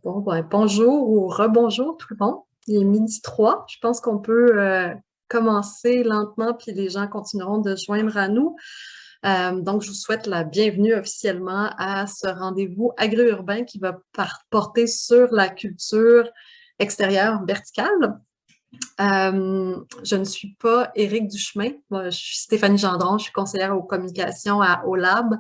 Bon, ben, bonjour ou rebonjour tout le monde. Il est midi 3. Je pense qu'on peut commencer lentement, puis les gens continueront de se joindre à nous. Donc, je vous souhaite la bienvenue officiellement à ce rendez-vous agri-urbain qui va porter sur la culture extérieure verticale. Je ne suis pas Éric Duchemin. Moi, je suis Stéphanie Gendron, je suis conseillère aux communications à OLAB.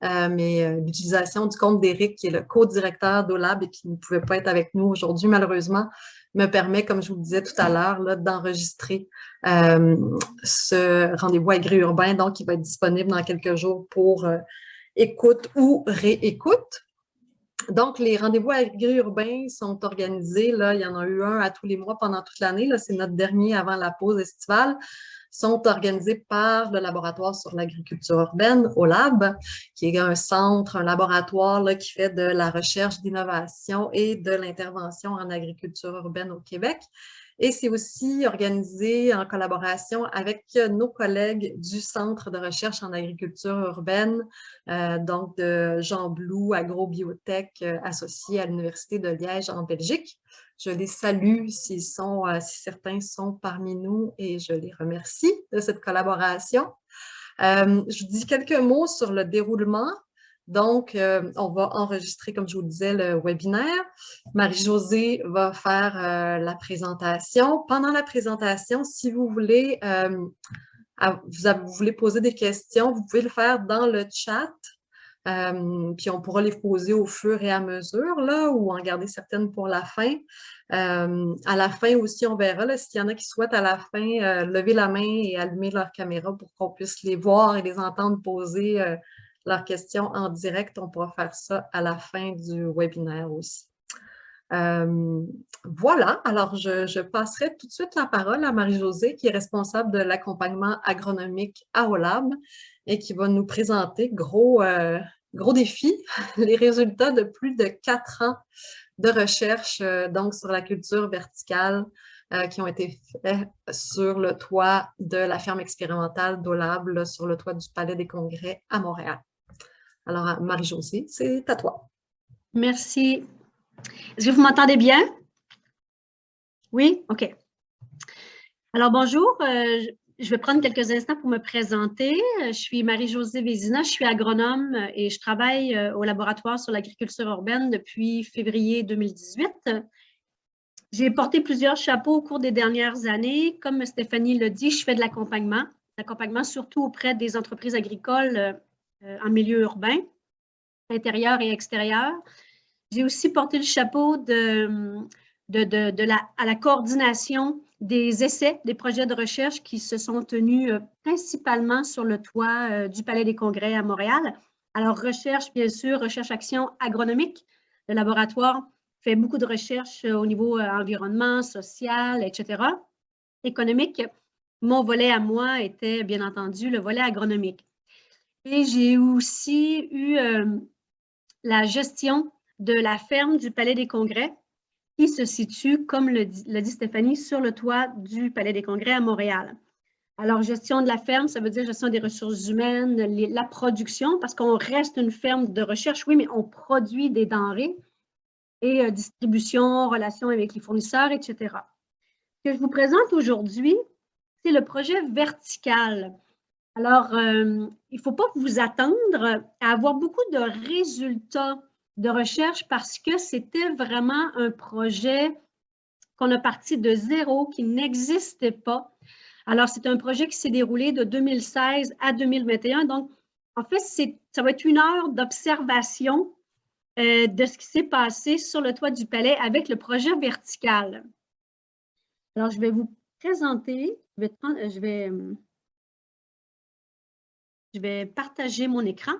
Mais l'utilisation du compte d'Éric, qui est le co-directeur d'OLAB et qui ne pouvait pas être avec nous aujourd'hui, malheureusement, me permet, comme je vous le disais tout à l'heure, d'enregistrer ce rendez-vous agri-urbain, donc qui va être disponible dans quelques jours pour écoute ou réécoute. Donc, les rendez-vous agri-urbains sont organisés, là, il y en a eu un à tous les mois pendant toute l'année, là, c'est notre dernier avant la pause estivale, sont organisés par le Laboratoire sur l'agriculture urbaine, OLAB, qui est un centre, un laboratoire là, qui fait de la recherche, d'innovation et de l'intervention en agriculture urbaine au Québec. Et c'est aussi organisé en collaboration avec nos collègues du Centre de recherche en agriculture urbaine, donc de Jean Blou, agrobiotech associé à l'Université de Liège en Belgique. Je les salue si certains sont parmi nous et je les remercie de cette collaboration. Je vous dis quelques mots sur le déroulement. Donc, on va enregistrer, comme je vous le disais, le webinaire. Marie-Josée va faire la présentation. Pendant la présentation, si vous voulez, vous voulez poser des questions, vous pouvez le faire dans le chat. Puis on pourra les poser au fur et à mesure, là, ou en garder certaines pour la fin. À la fin aussi, on verra s'il y en a qui souhaitent à la fin lever la main et allumer leur caméra pour qu'on puisse les voir et les entendre poser leurs questions en direct. On pourra faire ça à la fin du webinaire aussi. Voilà, alors je passerai tout de suite la parole à Marie-Josée, qui est responsable de l'accompagnement agronomique à OLAB et qui va nous présenter, gros défi, les résultats de plus de 4 ans de recherche donc sur la culture verticale qui ont été faits sur le toit de la ferme expérimentale d'OLAB, sur le toit du Palais des Congrès à Montréal. Alors, Marie-Josée, c'est à toi. Merci. Est-ce que vous m'entendez bien? Oui? OK. Alors, bonjour. Je vais prendre quelques instants pour me présenter. Je suis Marie-Josée Vézina, je suis agronome et je travaille au laboratoire sur l'agriculture urbaine depuis février 2018. J'ai porté plusieurs chapeaux au cours des dernières années. Comme Stéphanie l'a dit, je fais de l'accompagnement surtout auprès des entreprises agricoles en milieu urbain, intérieur et extérieur. J'ai aussi porté le chapeau à la coordination des essais, des projets de recherche qui se sont tenus principalement sur le toit du Palais des Congrès à Montréal. Alors, recherche, bien sûr, recherche-action agronomique. Le laboratoire fait beaucoup de recherches au niveau environnement, social, etc., économique. Mon volet à moi était, bien entendu, le volet agronomique. Et j'ai aussi eu la gestion de la ferme du Palais des Congrès qui se situe, comme l'a dit Stéphanie, sur le toit du Palais des Congrès à Montréal. Alors, gestion de la ferme, ça veut dire gestion des ressources humaines, la production, parce qu'on reste une ferme de recherche, oui, mais on produit des denrées et distribution, relations avec les fournisseurs, etc. Ce que je vous présente aujourd'hui, c'est le projet vertical. Alors, il ne faut pas vous attendre à avoir beaucoup de résultats de recherche parce que c'était vraiment un projet qu'on a parti de zéro, qui n'existait pas. Alors, c'est un projet qui s'est déroulé de 2016 à 2021. Donc, en fait, ça va être 1 heure d'observation de ce qui s'est passé sur le toit du palais avec le projet vertical. Alors, je vais vous présenter, je vais partager mon écran.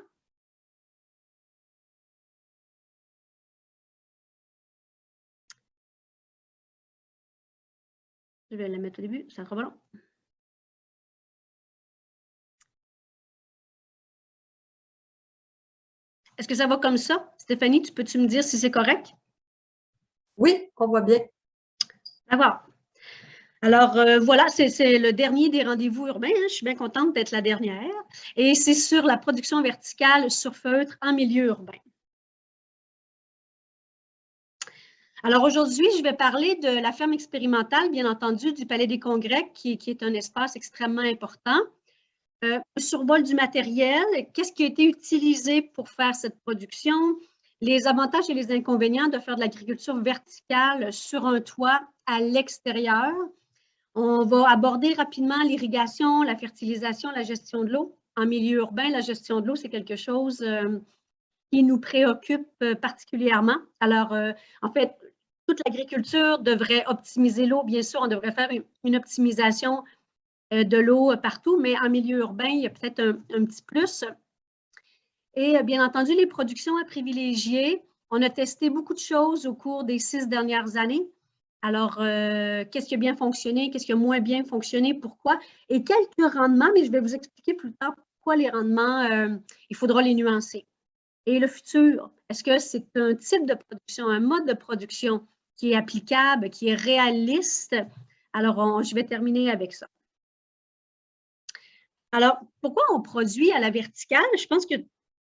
Je vais la mettre au début, ça sera pas long. Est-ce que ça va comme ça? Stéphanie, peux-tu me dire si c'est correct? Oui, on voit bien. D'accord. Alors, voilà, c'est le dernier des rendez-vous urbains. Hein. Je suis bien contente d'être la dernière. Et c'est sur la production verticale sur feutre en milieu urbain. Alors aujourd'hui, je vais parler de la ferme expérimentale, bien entendu, du Palais des Congrès, qui est un espace extrêmement important. Un survol du matériel, qu'est-ce qui a été utilisé pour faire cette production, les avantages et les inconvénients de faire de l'agriculture verticale sur un toit à l'extérieur. On va aborder rapidement l'irrigation, la fertilisation, la gestion de l'eau. En milieu urbain, la gestion de l'eau, c'est quelque chose qui nous préoccupe particulièrement. Alors, en fait, toute l'agriculture devrait optimiser l'eau. Bien sûr, on devrait faire une optimisation de l'eau partout, mais en milieu urbain, il y a peut-être un petit plus. Et bien entendu, les productions à privilégier. On a testé beaucoup de choses au cours des 6 dernières années. Alors, qu'est-ce qui a bien fonctionné, qu'est-ce qui a moins bien fonctionné, pourquoi? Et quelques rendements, mais je vais vous expliquer plus tard pourquoi les rendements, il faudra les nuancer. Et le futur, est-ce que c'est un type de production, un mode de production qui est applicable, qui est réaliste? Alors, je vais terminer avec ça. Alors, pourquoi on produit à la verticale? Je pense que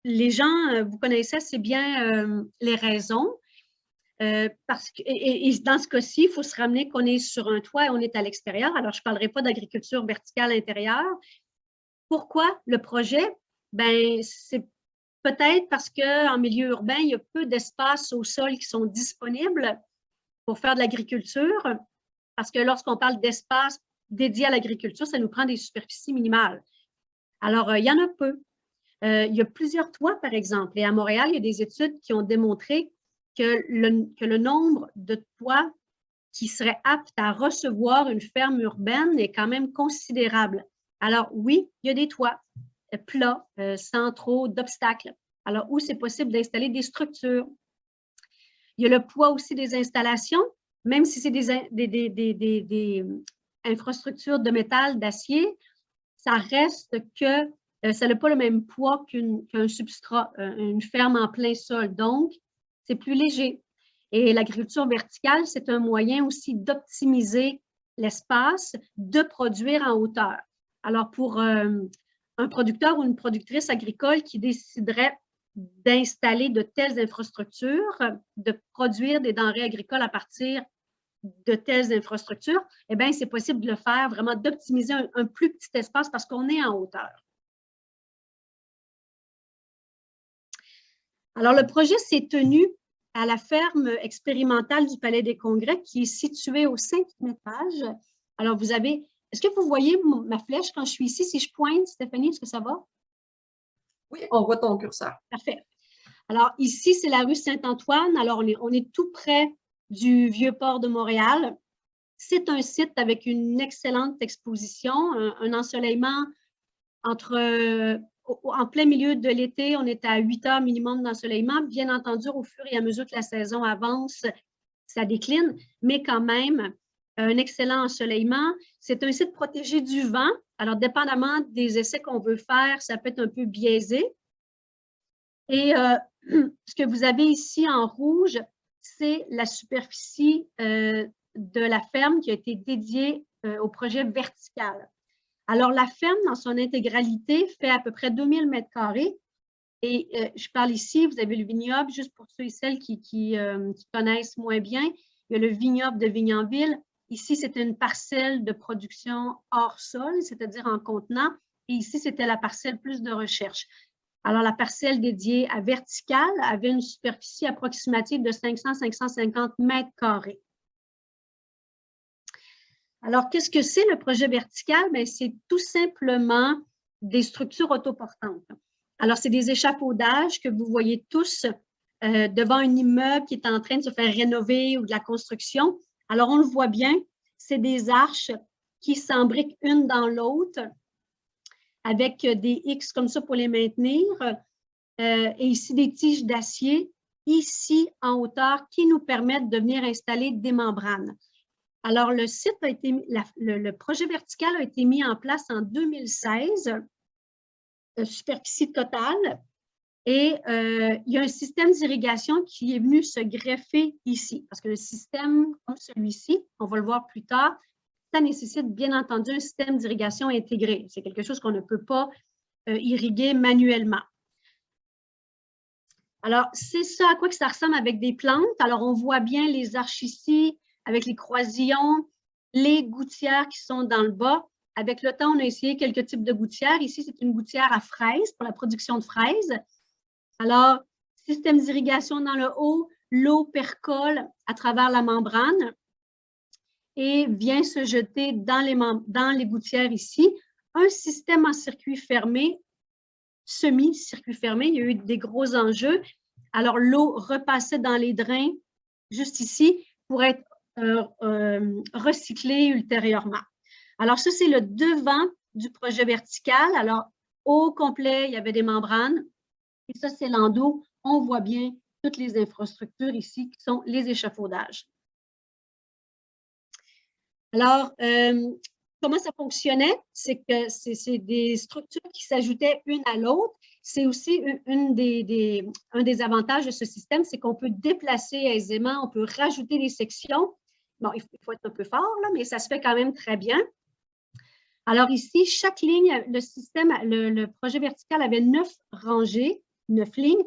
les gens, vous connaissez assez bien les raisons. Parce que, et dans ce cas-ci, il faut se ramener qu'on est sur un toit et on est à l'extérieur. Alors, je ne parlerai pas d'agriculture verticale intérieure. Pourquoi le projet? Ben, c'est peut-être parce qu'en milieu urbain, il y a peu d'espaces au sol qui sont disponibles pour faire de l'agriculture. Parce que lorsqu'on parle d'espace dédié à l'agriculture, ça nous prend des superficies minimales. Alors, il y en a peu. Il y a plusieurs toits, par exemple. Et à Montréal, il y a des études qui ont démontré que le nombre de toits qui seraient aptes à recevoir une ferme urbaine est quand même considérable. Alors, oui, il y a des toits plats, sans trop d'obstacles. Alors, où c'est possible d'installer des structures. Il y a le poids aussi des installations, même si c'est des infrastructures de métal, d'acier, ça reste que ça n'a pas le même poids qu'un substrat, une ferme en plein sol. Donc, c'est plus léger. Et l'agriculture verticale, c'est un moyen aussi d'optimiser l'espace, de produire en hauteur. Alors, pour un producteur ou une productrice agricole qui déciderait d'installer de telles infrastructures, de produire des denrées agricoles à partir de telles infrastructures, eh bien, c'est possible de le faire, vraiment d'optimiser un plus petit espace parce qu'on est en hauteur. Alors, le projet s'est tenu à la ferme expérimentale du Palais des Congrès qui est située au 5e étage. Alors, vous avez, est-ce que vous voyez ma flèche quand je suis ici? Si je pointe, Stéphanie, est-ce que ça va? Oui, on voit ton curseur. Parfait. Alors, ici, c'est la rue Saint-Antoine. Alors, on est tout près du Vieux-Port de Montréal. C'est un site avec une excellente exposition, un ensoleillement en plein milieu de l'été, on est à 8 heures minimum d'ensoleillement. Bien entendu, au fur et à mesure que la saison avance, ça décline, mais quand même, un excellent ensoleillement. C'est un site protégé du vent. Alors, dépendamment des essais qu'on veut faire, ça peut être un peu biaisé. Et ce que vous avez ici en rouge, c'est la superficie de la ferme qui a été dédiée au projet vertical. Alors, la ferme, dans son intégralité, fait à peu près 2000 mètres carrés. Et je parle ici, vous avez le vignoble, juste pour ceux et celles qui connaissent moins bien, il y a le vignoble de Vignanville. Ici, c'était une parcelle de production hors sol, c'est-à-dire en contenant. Et ici, c'était la parcelle plus de recherche. Alors, la parcelle dédiée à vertical avait une superficie approximative de 500-550 mètres carrés. Alors, qu'est-ce que c'est le projet vertical? C'est tout simplement des structures autoportantes. Alors, c'est des échafaudages que vous voyez tous devant un immeuble qui est en train de se faire rénover ou de la construction. Alors, on le voit bien, c'est des arches qui s'embriquent une dans l'autre avec des X comme ça pour les maintenir. Et ici, des tiges d'acier, ici en hauteur, qui nous permettent de venir installer des membranes. Alors, le projet vertical a été mis en place en 2016, superficie totale, et il y a un système d'irrigation qui est venu se greffer ici, parce que le système comme celui-ci, on va le voir plus tard, ça nécessite bien entendu un système d'irrigation intégré. C'est quelque chose qu'on ne peut pas irriguer manuellement. Alors, c'est ça à quoi que ça ressemble avec des plantes. Alors, on voit bien les arches ici, avec les croisillons, les gouttières qui sont dans le bas. Avec le temps, on a essayé quelques types de gouttières. Ici, c'est une gouttière à fraises pour la production de fraises. Alors, système d'irrigation dans le haut, l'eau percole à travers la membrane et vient se jeter dans les gouttières ici. Un système en circuit fermé, semi-circuit fermé, il y a eu des gros enjeux. Alors, l'eau repassait dans les drains juste ici pour être recyclée ultérieurement. Alors, ça, c'est le devant du projet vertical. Alors, au complet, il y avait des membranes. Et ça, c'est l'endos. On voit bien toutes les infrastructures ici qui sont les échafaudages. Alors, comment ça fonctionnait? C'est que c'est des structures qui s'ajoutaient une à l'autre. C'est aussi un des avantages de ce système, c'est qu'on peut déplacer aisément, on peut rajouter des sections. Bon, il faut être un peu fort, là, mais ça se fait quand même très bien. Alors ici, chaque ligne, le projet vertical avait 9 rangées, 9 lignes.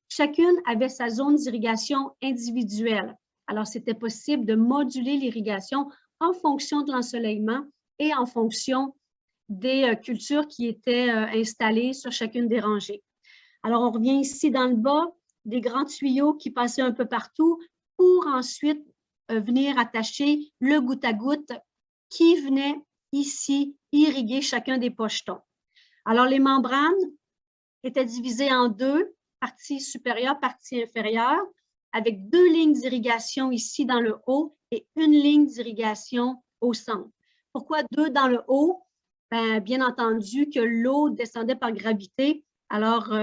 Chacune avait sa zone d'irrigation individuelle. Alors, c'était possible de moduler l'irrigation en fonction de l'ensoleillement et en fonction des cultures qui étaient installées sur chacune des rangées. Alors, on revient ici dans le bas, des grands tuyaux qui passaient un peu partout pour ensuite venir attacher le goutte à goutte qui venait ici irriguer chacun des pochetons. Alors, les membranes étaient divisées en deux, partie supérieure, partie inférieure, avec 2 lignes d'irrigation ici dans le haut et une ligne d'irrigation au centre. Pourquoi 2 dans le haut? Bien entendu que l'eau descendait par gravité. Alors,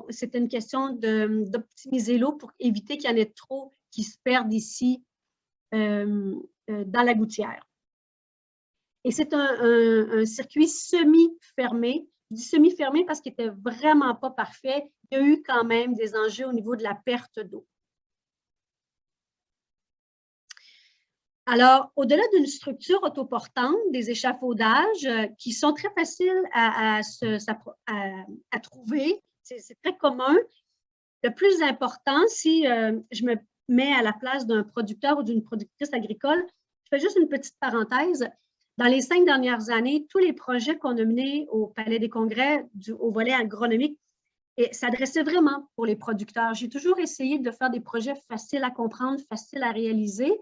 c'était une question d'optimiser l'eau pour éviter qu'il y en ait trop qui se perdent ici dans la gouttière. Et c'est un circuit semi-fermé. Je dis semi-fermé parce qu'il n'était vraiment pas parfait. Il y a eu quand même des enjeux au niveau de la perte d'eau. Alors, au-delà d'une structure autoportante, des échafaudages qui sont très faciles à trouver, c'est très commun. Le plus important, si je me mets à la place d'un producteur ou d'une productrice agricole, je fais juste une petite parenthèse. Dans les 5 dernières années, tous les projets qu'on a menés au Palais des Congrès, au volet agronomique, s'adressaient vraiment pour les producteurs. J'ai toujours essayé de faire des projets faciles à comprendre, faciles à réaliser,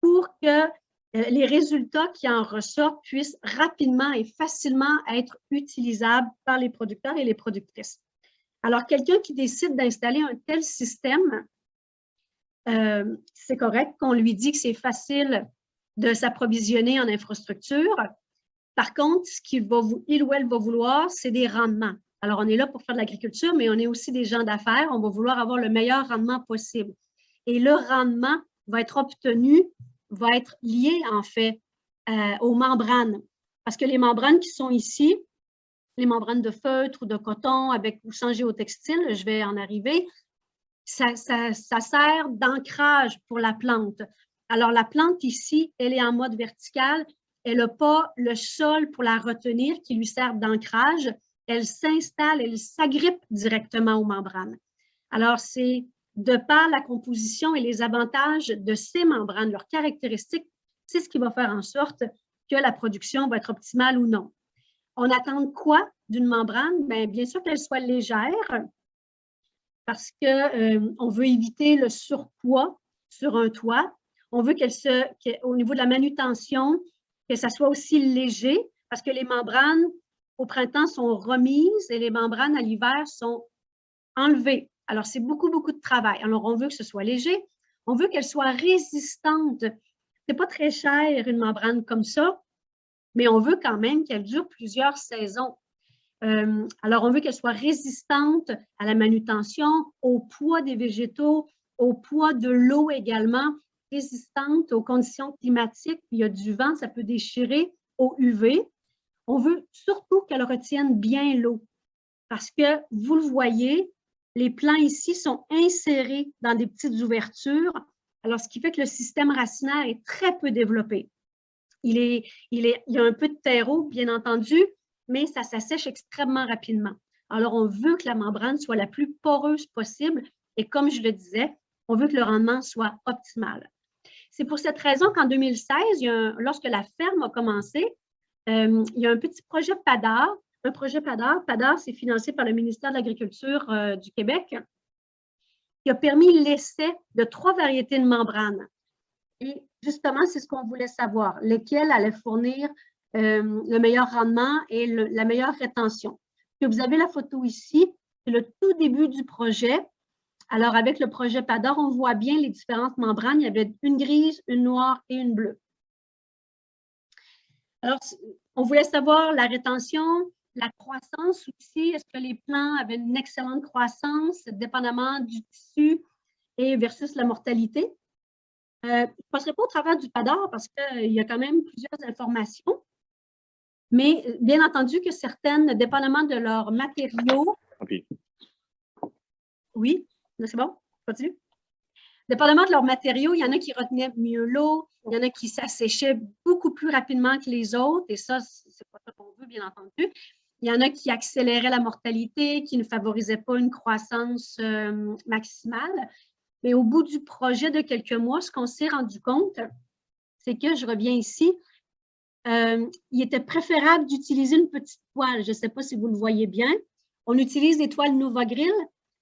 pour que les résultats qui en ressortent puissent rapidement et facilement être utilisables par les producteurs et les productrices. Alors, quelqu'un qui décide d'installer un tel système, c'est correct qu'on lui dit que c'est facile de s'approvisionner en infrastructure. Par contre, ce qu'il ou elle va vouloir, c'est des rendements. Alors, on est là pour faire de l'agriculture, mais on est aussi des gens d'affaires. On va vouloir avoir le meilleur rendement possible. Et le rendement va être obtenu, va être lié, en fait, aux membranes. Parce que les membranes qui sont ici, les membranes de feutre ou de coton ou sans géotextile, je vais en arriver, ça sert d'ancrage pour la plante. Alors, la plante ici, elle est en mode vertical. Elle n'a pas le sol pour la retenir qui lui sert d'ancrage. Elle s'installe, elle s'agrippe directement aux membranes. Alors, c'est de par la composition et les avantages de ces membranes, leurs caractéristiques, c'est ce qui va faire en sorte que la production va être optimale ou non. On attend quoi d'une membrane? Bien sûr qu'elle soit légère parce qu'on veut éviter le surpoids sur un toit. On veut qu'au niveau de la manutention, que ça soit aussi léger parce que les membranes au printemps sont remises et les membranes à l'hiver sont enlevées. Alors, c'est beaucoup, beaucoup de travail. Alors, on veut que ce soit léger. On veut qu'elle soit résistante. C'est pas très cher, une membrane comme ça, mais on veut quand même qu'elle dure plusieurs saisons. Alors, on veut qu'elle soit résistante à la manutention, au poids des végétaux, au poids de l'eau également, résistante aux conditions climatiques. Il y a du vent, ça peut déchirer, au UV. On veut surtout qu'elle retienne bien l'eau parce que, vous le voyez, les plants ici sont insérés dans des petites ouvertures, alors ce qui fait que le système racinaire est très peu développé. Il y a un peu de terreau, bien entendu, mais ça s'assèche extrêmement rapidement. Alors, on veut que la membrane soit la plus poreuse possible et comme je le disais, on veut que le rendement soit optimal. C'est pour cette raison qu'en 2016, lorsque la ferme a commencé, il y a un petit projet PADAR. Un projet PADAR, PADAR, c'est financé par le ministère de l'Agriculture du Québec, qui a permis l'essai de 3 variétés de membranes. Et justement, c'est ce qu'on voulait savoir, lesquelles allaient fournir le meilleur rendement et la meilleure rétention. Que vous avez la photo ici, c'est le tout début du projet. Alors, avec le projet PADAR, on voit bien les différentes membranes. Il y avait une grise, une noire et une bleue. Alors, on voulait savoir la rétention, la croissance aussi. Est-ce que les plants avaient une excellente croissance, dépendamment du tissu et versus la mortalité? Je ne passerai pas au travers du PADAR parce qu'il y a quand même plusieurs informations. Mais bien entendu que certaines, dépendamment de leurs matériaux… Okay. Oui, c'est bon? Continue. Dépendamment de leurs matériaux, il y en a qui retenaient mieux l'eau, il y en a qui s'asséchaient beaucoup plus rapidement que les autres, et ça, c'est pas ça qu'on veut, bien entendu. Il y en a qui accéléraient la mortalité, qui ne favorisaient pas une croissance maximale. Mais au bout du projet de quelques mois, ce qu'on s'est rendu compte, c'est que, je reviens ici, il était préférable d'utiliser une petite toile. Je ne sais pas si vous le voyez bien. On utilise des toiles Novagrill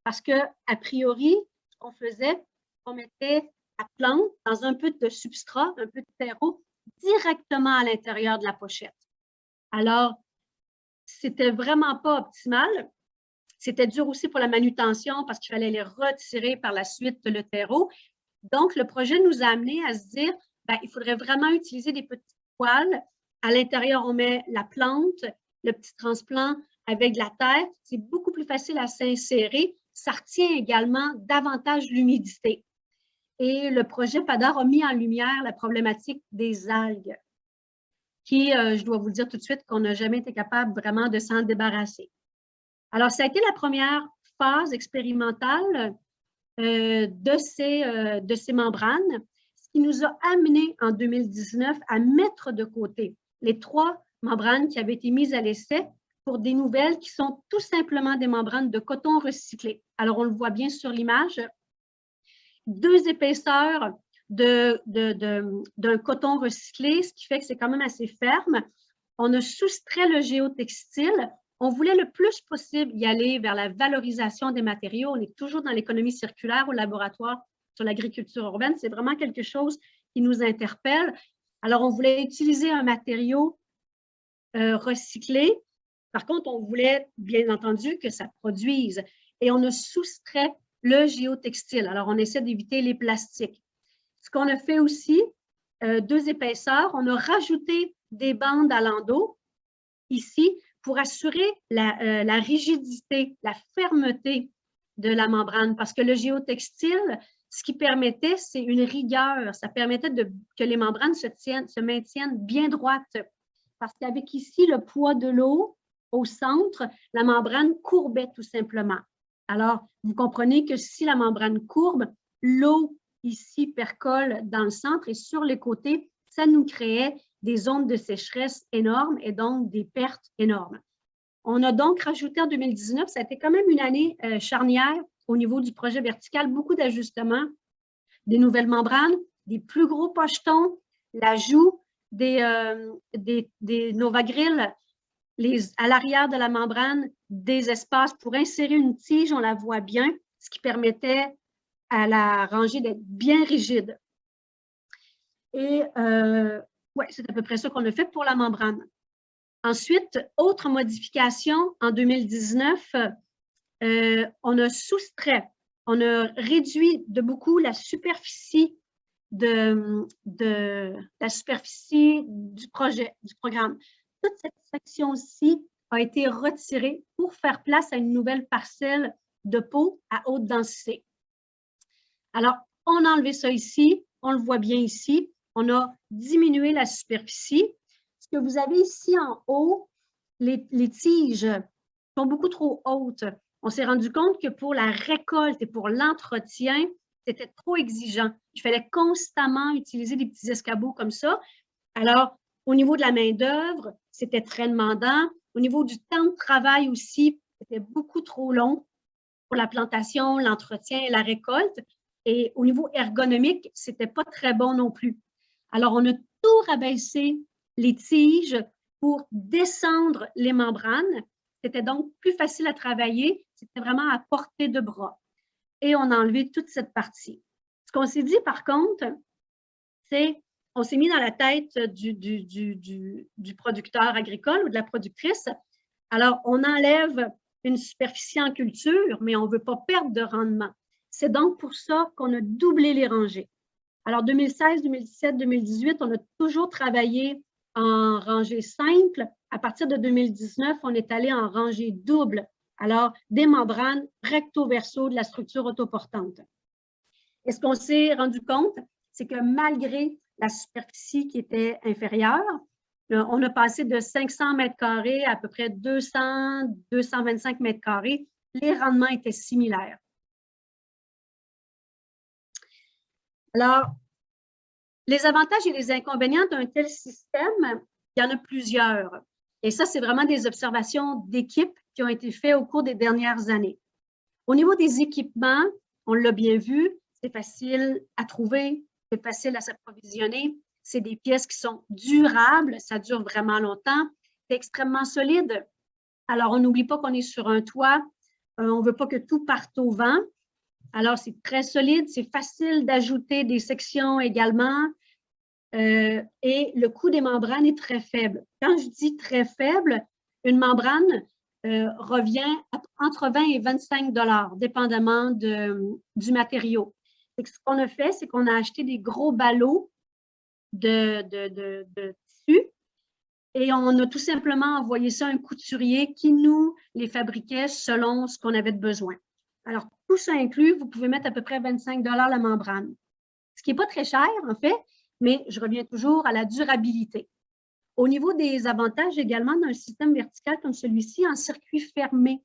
parce qu'à priori, ce qu'on faisait, on mettait la plante dans un peu de substrat, un peu de terreau, directement à l'intérieur de la pochette. Alors, c'était vraiment pas optimal. C'était dur aussi pour la manutention parce qu'il fallait les retirer par la suite le terreau. Donc, le projet nous a amené à se dire, ben, il faudrait vraiment utiliser des petites poêles. À l'intérieur, on met la plante, le petit transplant avec de la terre. C'est beaucoup plus facile à s'insérer. Ça retient également davantage l'humidité. Et le projet PADAR a mis en lumière la problématique des algues, qui, je dois vous le dire tout de suite, qu'on n'a jamais été capable vraiment de s'en débarrasser. Alors, ça a été la première phase expérimentale de ces membranes, ce qui nous a amené en 2019 à mettre de côté les 3 membranes qui avaient été mises à l'essai pour des nouvelles qui sont tout simplement des membranes de coton recyclé. Alors, on le voit bien sur l'image. 2 épaisseurs d'un coton recyclé, ce qui fait que c'est quand même assez ferme. On a soustrait le géotextile. On voulait le plus possible y aller vers la valorisation des matériaux. On est toujours dans l'économie circulaire au laboratoire sur l'agriculture urbaine. C'est vraiment quelque chose qui nous interpelle. Alors, on voulait utiliser un matériau recyclé. Par contre, on voulait, bien entendu, que ça produise. Et on a soustrait le géotextile. Alors, on essaie d'éviter les plastiques. Ce qu'on a fait aussi, 2 épaisseurs, on a rajouté des bandes à l'endos ici pour assurer la rigidité, la fermeté de la membrane. Parce que le géotextile, ce qui permettait, c'est une rigueur. Ça permettait que les membranes se maintiennent bien droites. Parce qu'avec ici, le poids de l'eau au centre, la membrane courbait tout simplement. Alors, vous comprenez que si la membrane courbe, l'eau ici percole dans le centre et sur les côtés, ça nous créait des zones de sécheresse énormes et donc des pertes énormes. On a donc rajouté en 2019, ça a été quand même une année charnière au niveau du projet vertical, beaucoup d'ajustements, des nouvelles membranes, des plus gros pochetons, l'ajout des Novagrill, à l'arrière de la membrane, des espaces pour insérer une tige, on la voit bien, ce qui permettait à la rangée d'être bien rigide. Et ouais, c'est à peu près ça qu'on a fait pour la membrane. Ensuite, autre modification, en 2019, on a soustrait, on a réduit de beaucoup la superficie la superficie du projet, du programme. Toute cette section-ci a été retirée pour faire place à une nouvelle parcelle de peau à haute densité. Alors, on a enlevé ça ici, on le voit bien ici, on a diminué la superficie. Ce que vous avez ici en haut, les tiges sont beaucoup trop hautes. On s'est rendu compte que pour la récolte et pour l'entretien, c'était trop exigeant. Il fallait constamment utiliser des petits escabeaux comme ça. Alors, au niveau de la main-d'œuvre, c'était très demandant. Au niveau du temps de travail aussi, c'était beaucoup trop long pour la plantation, l'entretien et la récolte. Et au niveau ergonomique, ce n'était pas très bon non plus. Alors, on a tout rabaissé les tiges pour descendre les membranes. C'était donc plus facile à travailler. C'était vraiment à portée de bras. Et on a enlevé toute cette partie. Ce qu'on s'est dit, par contre, c'est on s'est mis dans la tête du producteur agricole ou de la productrice. Alors, on enlève une superficie en culture, mais on ne veut pas perdre de rendement. C'est donc pour ça qu'on a doublé les rangées. Alors, 2016, 2017, 2018, on a toujours travaillé en rangée simple. À partir de 2019, on est allé en rangée double. Alors, des membranes recto-verso de la structure autoportante. Et ce qu'on s'est rendu compte, c'est que malgré la superficie qui était inférieure, on a passé de 500 mètres carrés à peu près 200, 225 mètres carrés. Les rendements étaient similaires. Alors, les avantages et les inconvénients d'un tel système, il y en a plusieurs. Et ça, c'est vraiment des observations d'équipe qui ont été faites au cours des dernières années. Au niveau des équipements, on l'a bien vu, c'est facile à trouver, c'est facile à s'approvisionner. C'est des pièces qui sont durables, ça dure vraiment longtemps, c'est extrêmement solide. Alors, on n'oublie pas qu'on est sur un toit, on ne veut pas que tout parte au vent. Alors, c'est très solide, c'est facile d'ajouter des sections également. Et le coût des membranes est très faible. Quand je dis très faible, une membrane revient entre 20 et 25 $, dépendamment du matériau. Et ce qu'on a fait, c'est qu'on a acheté des gros ballots de tissu et on a tout simplement envoyé ça à un couturier qui nous les fabriquait selon ce qu'on avait de besoin. Alors, tout ça inclus, vous pouvez mettre à peu près 25 $ la membrane. Ce qui n'est pas très cher, en fait, mais je reviens toujours à la durabilité. Au niveau des avantages également d'un système vertical comme celui-ci en circuit fermé.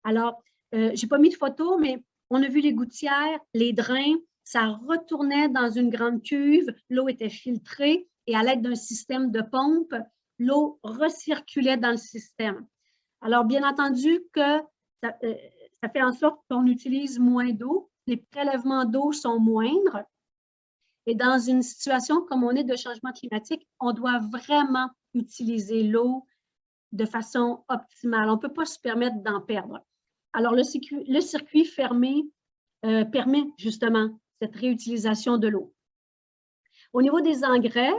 Alors, je n'ai pas mis de photo, mais on a vu les gouttières, les drains, ça retournait dans une grande cuve, l'eau était filtrée et à l'aide d'un système de pompe, l'eau recirculait dans le système. Alors, bien entendu que ça fait en sorte qu'on utilise moins d'eau, les prélèvements d'eau sont moindres. Et dans une situation comme on est de changement climatique, on doit vraiment utiliser l'eau de façon optimale. On ne peut pas se permettre d'en perdre. Alors, le circuit fermé permet justement cette réutilisation de l'eau. Au niveau des engrais,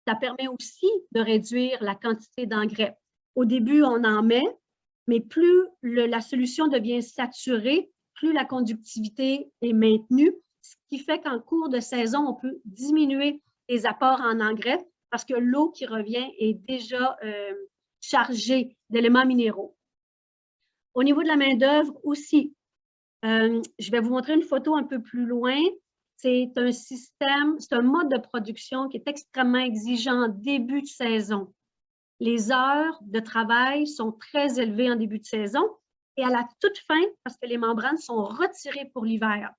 ça permet aussi de réduire la quantité d'engrais. Au début, on en met, mais plus la solution devient saturée, plus la conductivité est maintenue, ce qui fait qu'en cours de saison, on peut diminuer les apports en engrais parce que l'eau qui revient est déjà chargée d'éléments minéraux. Au niveau de la main-d'œuvre aussi, je vais vous montrer une photo un peu plus loin. C'est un système, c'est un mode de production qui est extrêmement exigeant en début de saison. Les heures de travail sont très élevées en début de saison et à la toute fin, parce que les membranes sont retirées pour l'hiver.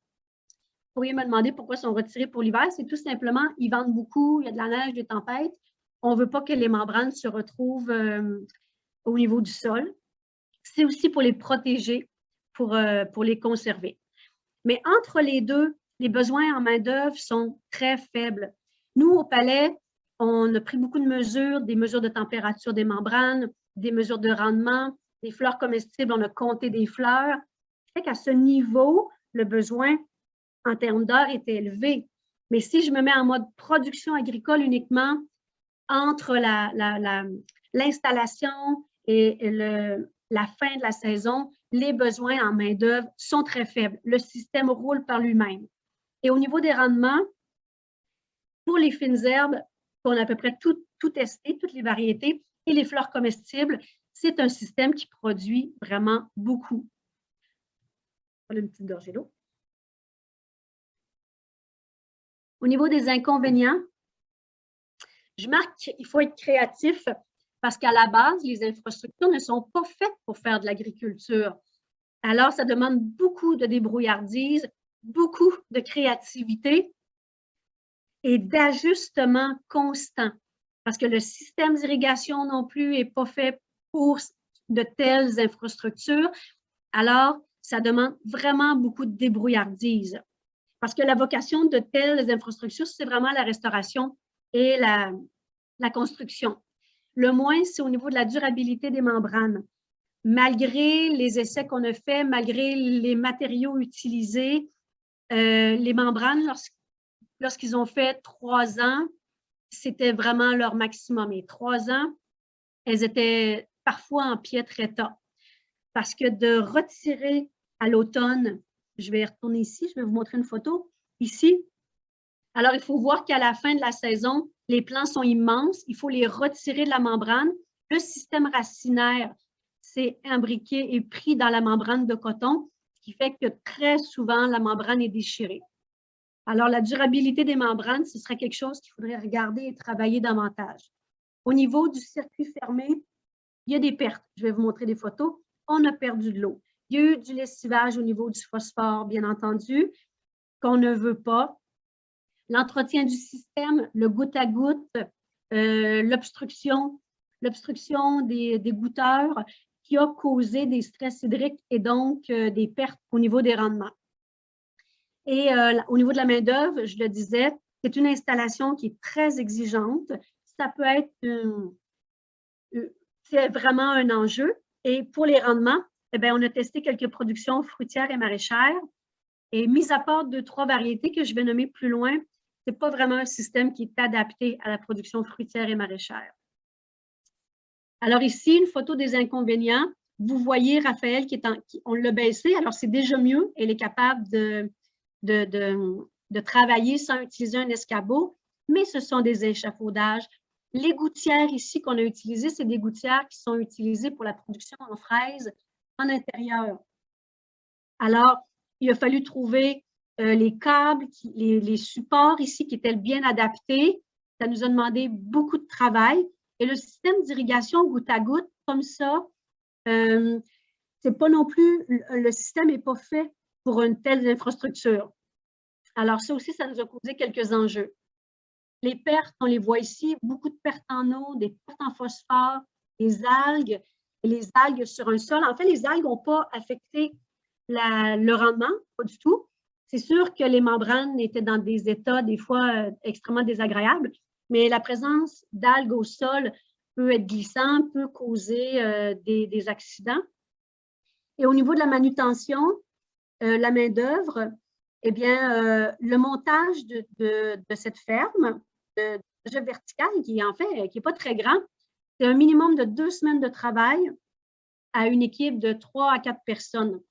Vous pourriez me demander pourquoi elles sont retirées pour l'hiver. C'est tout simplement, ils vendent beaucoup, il y a de la neige, des tempêtes. On ne veut pas que les membranes se retrouvent au niveau du sol. C'est aussi pour les protéger, pour les conserver. Mais entre les deux, les besoins en main-d'œuvre sont très faibles. Nous, au Palais, on a pris beaucoup de mesures, des mesures de température des membranes, des mesures de rendement, des fleurs comestibles, on a compté des fleurs. Ça fait qu'à ce niveau, le besoin en termes d'heures est élevé. Mais si je me mets en mode production agricole uniquement, entre l'installation et la fin de la saison, les besoins en main-d'œuvre sont très faibles. Le système roule par lui-même. Et au niveau des rendements, pour les fines herbes, on a à peu près tout testé, toutes les variétés, et les fleurs comestibles, c'est un système qui produit vraiment beaucoup. Voilà une petite gorgée d'eau. Au niveau des inconvénients, je marque qu'il faut être créatif parce qu'à la base, les infrastructures ne sont pas faites pour faire de l'agriculture. Alors, ça demande beaucoup de débrouillardise, beaucoup de créativité et d'ajustement constant. Parce que le système d'irrigation non plus n'est pas fait pour de telles infrastructures. Alors, ça demande vraiment beaucoup de débrouillardise. Parce que la vocation de telles infrastructures, c'est vraiment la restauration et la construction. Le moins, c'est au niveau de la durabilité des membranes. Malgré les essais qu'on a faits, malgré les matériaux utilisés, les membranes, lorsqu'ils ont fait 3 ans, c'était vraiment leur maximum. Et 3 ans, elles étaient parfois en piètre état. Parce que de retirer à l'automne, je vais retourner ici, je vais vous montrer une photo, ici. Alors, il faut voir qu'à la fin de la saison, les plants sont immenses, il faut les retirer de la membrane. Le système racinaire s'est imbriqué et pris dans la membrane de coton, ce qui fait que très souvent, la membrane est déchirée. Alors, la durabilité des membranes, ce serait quelque chose qu'il faudrait regarder et travailler davantage. Au niveau du circuit fermé, il y a des pertes. Je vais vous montrer des photos. On a perdu de l'eau. Il y a eu du lessivage au niveau du phosphore, bien entendu, qu'on ne veut pas. L'entretien du système, le goutte à goutte, l'obstruction des goutteurs qui a causé des stress hydriques et donc des pertes au niveau des rendements. Et au niveau de la main-d'œuvre, je le disais, c'est une installation qui est très exigeante. Ça peut être c'est vraiment un enjeu. Et pour les rendements, eh bien, on a testé quelques productions fruitières et maraîchères. Et mis à part 2-3 variétés que je vais nommer plus loin, ce n'est pas vraiment un système qui est adapté à la production fruitière et maraîchère. Alors ici, une photo des inconvénients. Vous voyez Raphaël on l'a baissé, alors c'est déjà mieux. Elle est capable de travailler sans utiliser un escabeau, mais ce sont des échafaudages. Les gouttières ici qu'on a utilisées, c'est des gouttières qui sont utilisées pour la production en fraises en intérieur. Alors, il a fallu trouver les câbles, les supports ici qui étaient bien adaptés. Ça nous a demandé beaucoup de travail. Et le système d'irrigation goutte à goutte, comme ça, c'est pas non plus, le système n'est pas fait pour une telle infrastructure. Alors, ça aussi, ça nous a causé quelques enjeux. Les pertes, on les voit ici, beaucoup de pertes en eau, des pertes en phosphore, des algues, et les algues sur un sol. En fait, les algues n'ont pas affecté le rendement, pas du tout. C'est sûr que les membranes étaient dans des états, des fois, extrêmement désagréables, mais la présence d'algues au sol peut être glissant, peut causer des accidents. Et au niveau de la manutention, la main-d'œuvre, eh bien, le montage de cette ferme, de projet vertical, qui en fait, qui n'est pas très grand, c'est un minimum de 2 semaines de travail à une équipe de 3 à 4 personnes.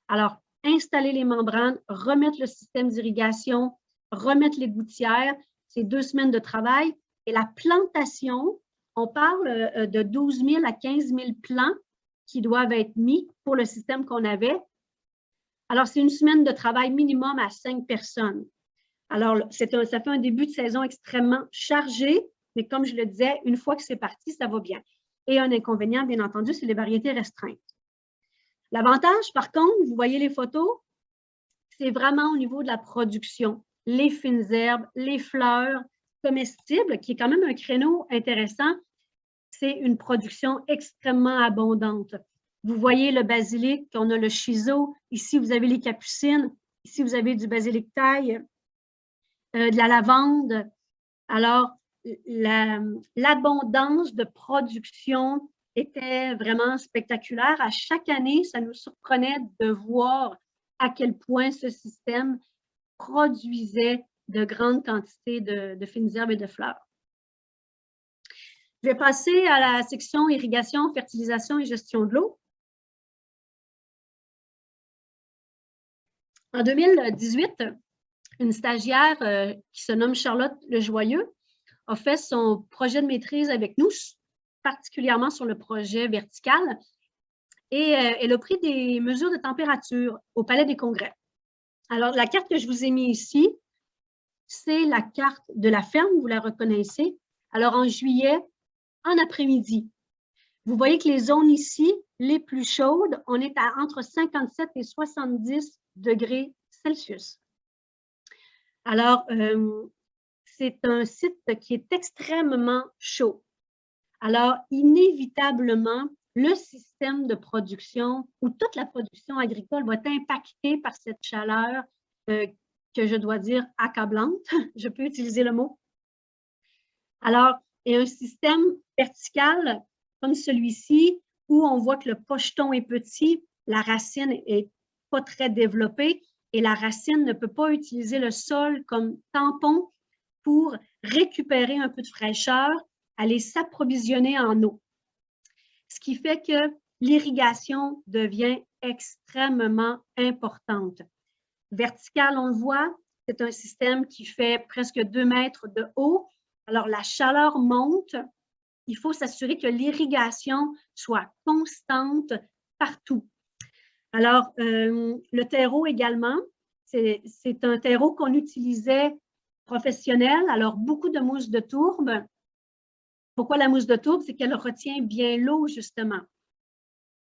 Alors, installer les membranes, remettre le système d'irrigation, remettre les gouttières, c'est 2 semaines de travail. Et la plantation, on parle de 12 000 à 15 000 plants qui doivent être mis pour le système qu'on avait. Alors, c'est une semaine de travail minimum à 5 personnes. Alors, ça fait un début de saison extrêmement chargé, mais comme je le disais, une fois que c'est parti, ça va bien. Et un inconvénient, bien entendu, c'est les variétés restreintes. L'avantage, par contre, vous voyez les photos, c'est vraiment au niveau de la production. Les fines herbes, les fleurs comestibles, qui est quand même un créneau intéressant, c'est une production extrêmement abondante. Vous voyez le basilic, on a le shiso. Ici, vous avez les capucines. Ici, vous avez du basilic thaï, de la lavande. Alors, l'abondance de production était vraiment spectaculaire. À chaque année, ça nous surprenait de voir à quel point ce système produisait de grandes quantités de fines herbes et de fleurs. Je vais passer à la section irrigation, fertilisation et gestion de l'eau. En 2018, une stagiaire qui se nomme Charlotte Lejoyeux a fait son projet de maîtrise avec nous, particulièrement sur le projet vertical, et elle a pris des mesures de température au Palais des Congrès. Alors, la carte que je vous ai mise ici, c'est la carte de la ferme, vous la reconnaissez. Alors, en juillet, en après-midi, vous voyez que les zones ici, les plus chaudes, on est à entre 57 et 70 degrés Celsius. Alors, c'est un site qui est extrêmement chaud. Alors, inévitablement, le système de production ou toute la production agricole va être impactée par cette chaleur que je dois dire accablante. Je peux utiliser le mot. Alors, et un système vertical comme celui-ci, où on voit que le pocheton est petit, la racine n'est pas très développée et la racine ne peut pas utiliser le sol comme tampon pour récupérer un peu de fraîcheur, aller s'approvisionner en eau. Ce qui fait que l'irrigation devient extrêmement importante. Vertical, on le voit, c'est un système qui fait presque 2 mètres de haut. Alors, la chaleur monte. Il faut s'assurer que l'irrigation soit constante partout. Alors, le terreau également, c'est un terreau qu'on utilisait professionnel. Alors, beaucoup de mousse de tourbe. Pourquoi la mousse de tourbe? C'est qu'elle retient bien l'eau, justement.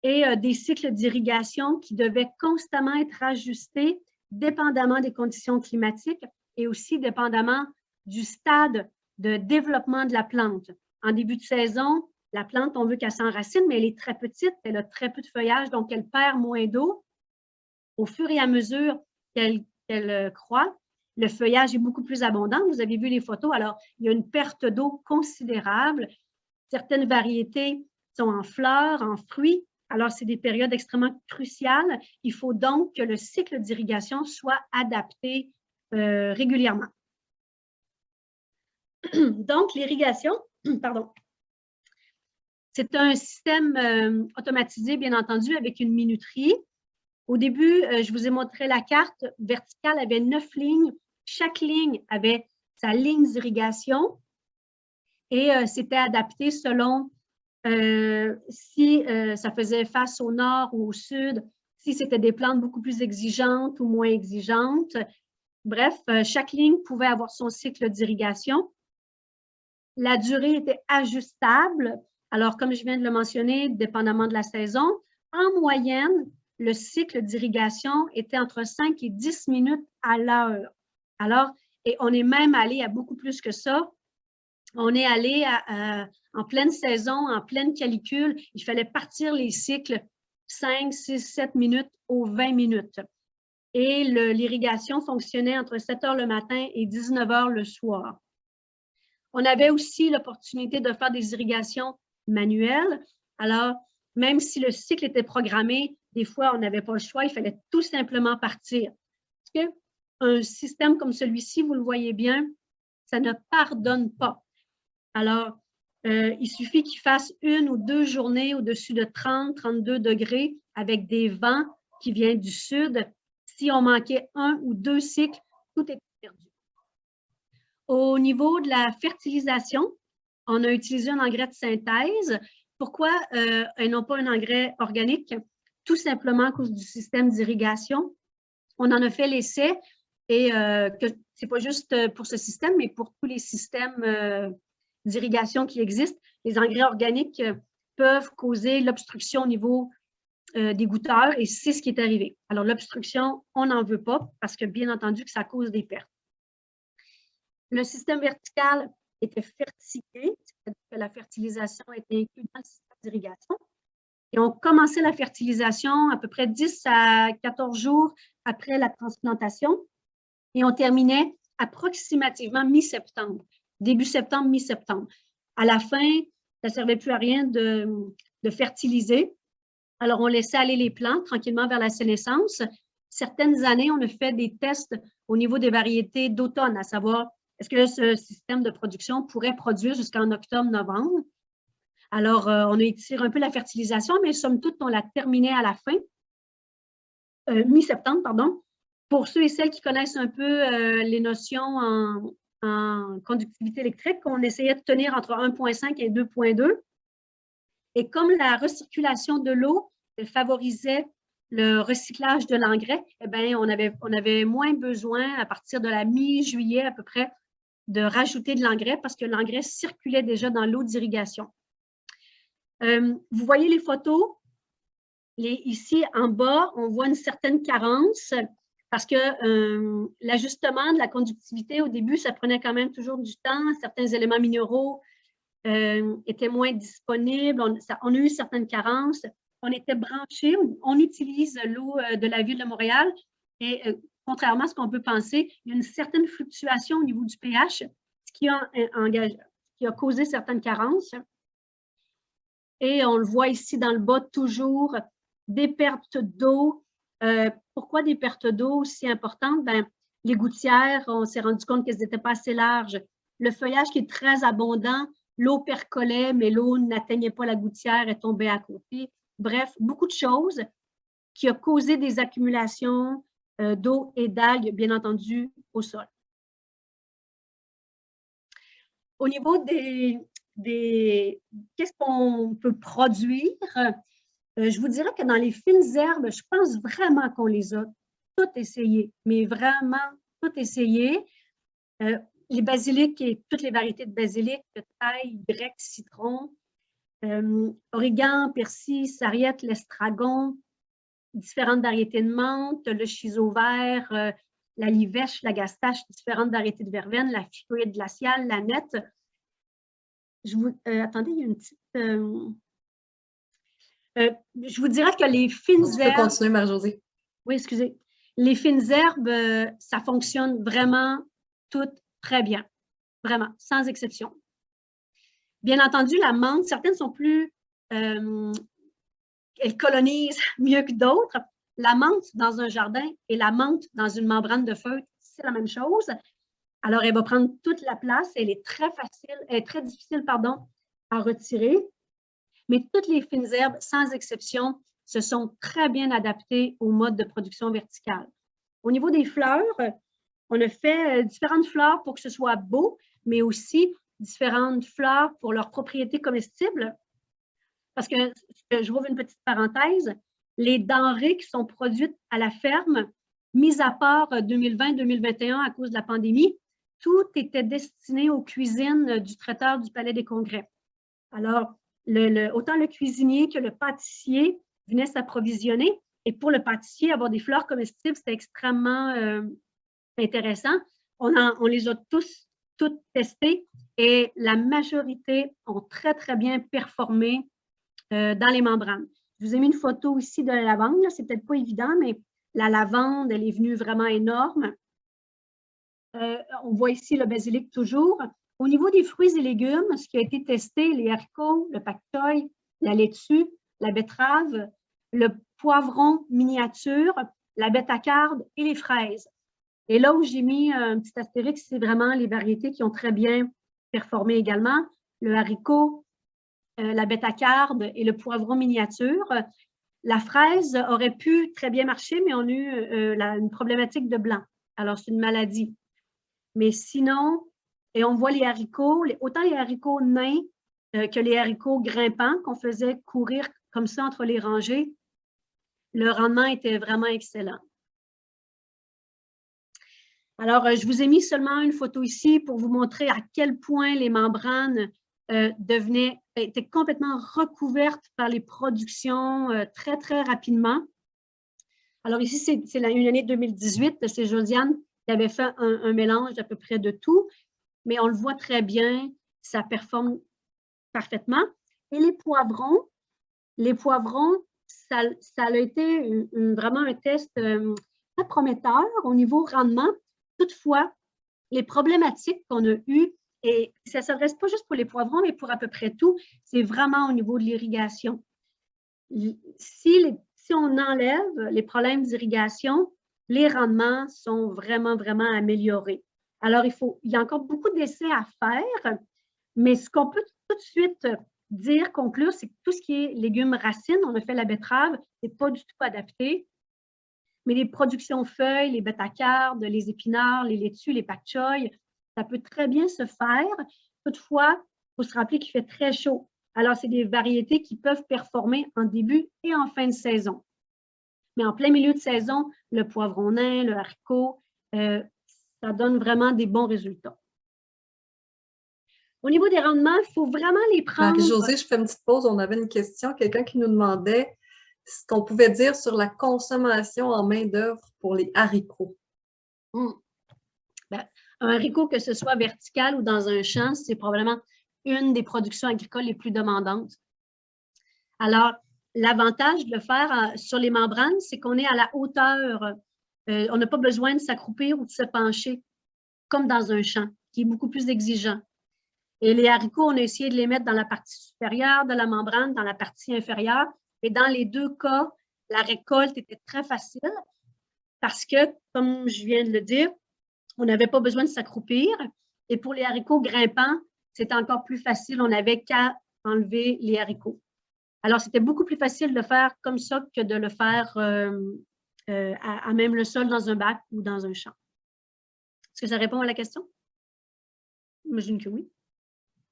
Et des cycles d'irrigation qui devaient constamment être ajustés dépendamment des conditions climatiques et aussi dépendamment du stade de développement de la plante. En début de saison, la plante, on veut qu'elle s'enracine, mais elle est très petite, elle a très peu de feuillage, donc elle perd moins d'eau. Au fur et à mesure qu'elle croît, le feuillage est beaucoup plus abondant. Vous avez vu les photos, alors il y a une perte d'eau considérable. Certaines variétés sont en fleurs, en fruits. Alors, c'est des périodes extrêmement cruciales. Il faut donc que le cycle d'irrigation soit adapté régulièrement. Donc, l'irrigation, pardon, c'est un système automatisé, bien entendu, avec une minuterie. Au début, je vous ai montré la carte verticale avait 9 lignes. Chaque ligne avait sa ligne d'irrigation et c'était adapté selon si ça faisait face au nord ou au sud, si c'était des plantes beaucoup plus exigeantes ou moins exigeantes. Bref, chaque ligne pouvait avoir son cycle d'irrigation. La durée était ajustable. Alors, comme je viens de le mentionner, dépendamment de la saison, en moyenne, le cycle d'irrigation était entre 5 et 10 minutes à l'heure. Alors, et on est même allé à beaucoup plus que ça. On est allé en pleine saison, en pleine calicule. Il fallait partir les cycles 5, 6, 7 minutes aux 20 minutes. Et l'irrigation fonctionnait entre 7 heures le matin et 19 heures le soir. On avait aussi l'opportunité de faire des irrigations manuelles. Alors, même si le cycle était programmé, des fois, on n'avait pas le choix, il fallait tout simplement partir. Parce qu'un système comme celui-ci, vous le voyez bien, ça ne pardonne pas. Alors, il suffit qu'il fasse 1 ou 2 journées au-dessus de 30, 32 degrés avec des vents qui viennent du sud. Si on manquait 1 ou 2 cycles, tout était perdu. Au niveau de la fertilisation, on a utilisé un engrais de synthèse. Pourquoi et non pas un engrais organique? Tout simplement à cause du système d'irrigation. On en a fait l'essai et que ce n'est pas juste pour ce système, mais pour tous les systèmes d'irrigation qui existent. Les engrais organiques peuvent causer l'obstruction au niveau des goutteurs et c'est ce qui est arrivé. Alors, l'obstruction, on n'en veut pas parce que, bien entendu, que ça cause des pertes. Le système vertical était fertilisé, c'est-à-dire que la fertilisation était inclue dans le système d'irrigation. Et on commençait la fertilisation à peu près 10 à 14 jours après la transplantation et on terminait approximativement mi-septembre, début septembre, mi-septembre. À la fin, ça ne servait plus à rien de fertiliser. Alors, on laissait aller les plants tranquillement vers la sénescence. Certaines années, on a fait des tests au niveau des variétés d'automne, à savoir est-ce que ce système de production pourrait produire jusqu'en octobre-novembre? Alors, on a étiré un peu la fertilisation, mais somme toute, on l'a terminée à la fin, mi-septembre, pardon. Pour ceux et celles qui connaissent un peu les notions en conductivité électrique, on essayait de tenir entre 1,5 et 2,2. Et comme la recirculation de l'eau favorisait le recyclage de l'engrais, eh bien, on avait moins besoin, à partir de la mi-juillet à peu près, de rajouter de l'engrais parce que l'engrais circulait déjà dans l'eau d'irrigation. Vous voyez les photos? Ici, en bas, on voit une certaine carence parce que l'ajustement de la conductivité, au début, ça prenait quand même toujours du temps. Certains éléments minéraux était moins disponible. On a eu certaines carences. On était branchés. On utilise l'eau de la ville de Montréal et contrairement à ce qu'on peut penser, il y a une certaine fluctuation au niveau du pH, ce qui a causé certaines carences. Et on le voit ici dans le bas, toujours des pertes d'eau. Pourquoi des pertes d'eau aussi importantes? Ben, les gouttières, on s'est rendu compte qu'elles n'étaient pas assez larges. Le feuillage qui est très abondant, l'eau percolait, mais l'eau n'atteignait pas la gouttière et tombait à côté. Bref, beaucoup de choses qui ont causé des accumulations d'eau et d'algues, bien entendu, au sol. Au niveau qu'est-ce qu'on peut produire, je vous dirais que dans les fines herbes, je pense vraiment qu'on les a toutes essayées, mais vraiment toutes essayées. Les basiliques et toutes les variétés de basilic, de taille, grec, citron, origan, persil, sarriette, l'estragon, différentes variétés de menthe, le chiseau vert, la livèche, la gastache, différentes variétés de verveine, la phycoïde glaciale, la nette. Attendez, il y a une petite... je vous dirais que les fines herbes... Tu peux continuer, Marie-Josée. Oui, excusez. Les fines herbes, ça fonctionne vraiment toutes très bien. Vraiment, sans exception. Bien entendu, la menthe, certaines sont plus... elles colonisent mieux que d'autres. La menthe dans un jardin et la menthe dans une membrane de feutre, c'est la même chose. Alors, elle va prendre toute la place. Elle est très facile, elle est très difficile, pardon, à retirer. Mais toutes les fines herbes, sans exception, se sont très bien adaptées au mode de production verticale. Au niveau des fleurs, on a fait différentes fleurs pour que ce soit beau, mais aussi différentes fleurs pour leurs propriétés comestibles. Parce que, je rouvre une petite parenthèse, les denrées qui sont produites à la ferme, mis à part 2020-2021 à cause de la pandémie, tout était destiné aux cuisines du traiteur du Palais des Congrès. Alors, autant le cuisinier que le pâtissier venaient s'approvisionner. Et pour le pâtissier, avoir des fleurs comestibles, c'était extrêmement intéressant. On les a toutes testées et la majorité ont très, très bien performé dans les membranes. Je vous ai mis une photo ici de la lavande. C'est peut-être pas évident, mais la lavande, elle est venue vraiment énorme. On voit ici le basilic toujours. Au niveau des fruits et légumes, ce qui a été testé, les haricots, le pak choy, la laitue, la betterave, le poivron miniature, la bêta-carde et les fraises. Et là où j'ai mis un petit astérix, c'est vraiment les variétés qui ont très bien performé également. Le haricot, la bêta-carde et le poivron miniature. La fraise aurait pu très bien marcher, mais on a eu une problématique de blanc. Alors, c'est une maladie. Mais sinon, et on voit les haricots, autant les haricots nains que les haricots grimpants qu'on faisait courir comme ça entre les rangées, le rendement était vraiment excellent. Alors, je vous ai mis seulement une photo ici pour vous montrer à quel point les membranes étaient complètement recouvertes par les productions très, très rapidement. Alors ici, c'est une année 2018, c'est Josiane qui avait fait un mélange d'à peu près de tout, mais on le voit très bien, ça performe parfaitement. Et les poivrons, ça a été vraiment un test très prometteur au niveau rendement. Toutefois, les problématiques qu'on a eues, et ça ne s'adresse pas juste pour les poivrons, mais pour à peu près tout, c'est vraiment au niveau de l'irrigation. Si on enlève les problèmes d'irrigation, les rendements sont vraiment, vraiment améliorés. Alors, il y a encore beaucoup d'essais à faire, mais ce qu'on peut tout de suite conclure, c'est que tout ce qui est légumes racines, on a fait la betterave, ce n'est pas du tout adapté. Mais les productions feuilles, les bêta-cardes, les épinards, les laitues, les pak choy, ça peut très bien se faire. Toutefois, il faut se rappeler qu'il fait très chaud. Alors, c'est des variétés qui peuvent performer en début et en fin de saison. Mais en plein milieu de saison, le poivron nain, le haricot, ça donne vraiment des bons résultats. Au niveau des rendements, il faut vraiment les prendre. Marie-Josée, je fais une petite pause. On avait une question, quelqu'un qui nous demandait ce qu'on pouvait dire sur la consommation en main-d'œuvre pour les haricots. Ben, un haricot, que ce soit vertical ou dans un champ, c'est probablement une des productions agricoles les plus demandantes. Alors, l'avantage de le faire sur les membranes, c'est qu'on est à la hauteur. On n'a pas besoin de s'accroupir ou de se pencher, comme dans un champ, qui est beaucoup plus exigeant. Et les haricots, on a essayé de les mettre dans la partie supérieure de la membrane, dans la partie inférieure. Et dans les deux cas, la récolte était très facile parce que, comme je viens de le dire, on n'avait pas besoin de s'accroupir. Et pour les haricots grimpants, c'était encore plus facile. On n'avait qu'à enlever les haricots. Alors, c'était beaucoup plus facile de le faire comme ça que de le faire à même le sol dans un bac ou dans un champ. Est-ce que ça répond à la question? J'imagine que oui.